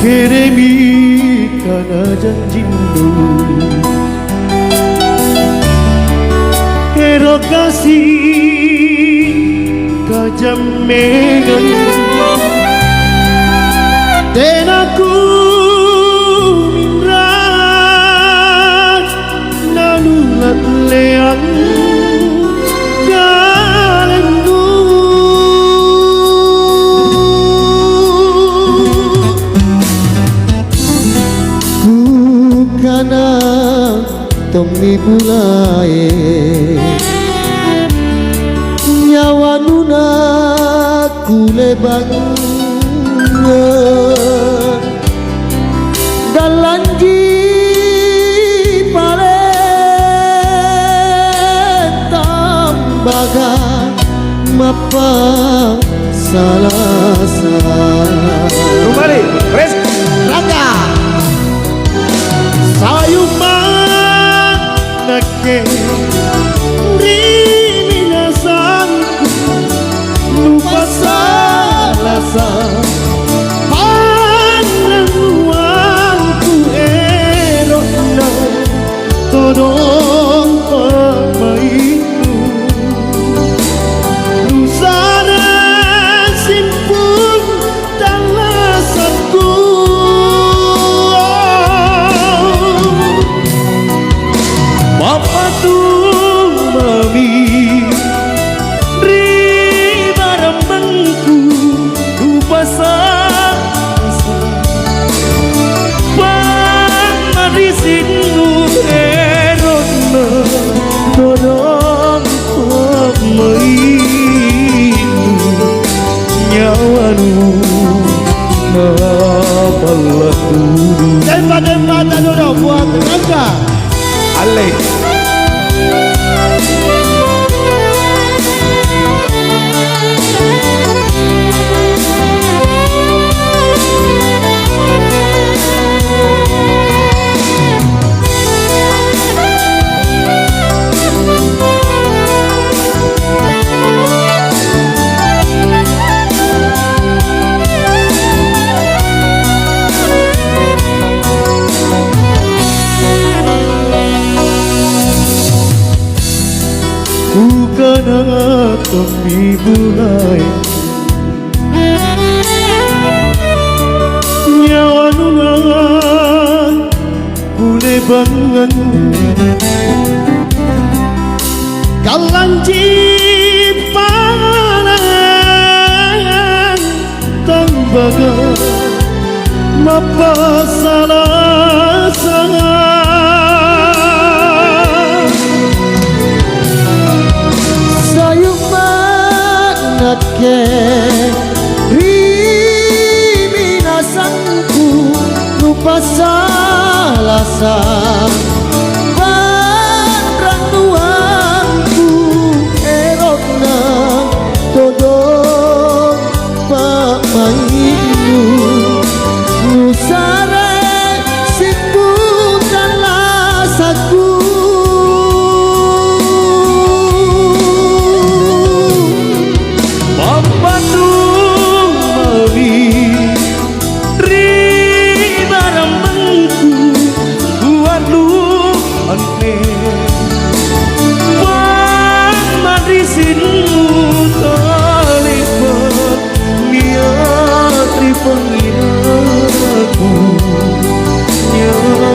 Keremi kana janjimu Ero kasih kajamegan Dan aku minrat nanulat leang Tomi bulae nyawa nuna kulebang dalanji pare tambaga mapa salasa kembali Chris Rangga sayuma Rini nasanku lupa salasa pananguanku erona todong pamaitu nusana simpun talasatku Papa tu mami ri barambangku lupa salasa pamarisinmu erona todong pamaitu nyawanu mapalatu Dempa dulu buat Rangga Ale Bukana tomi bulai nyawa nungan bule bangan kalanci panan tambaga mapa salasa Rimi nasanku lupa salasa Panranduanku erona todong pamaitu Nusare simpukan lasaku Penginaku nyawa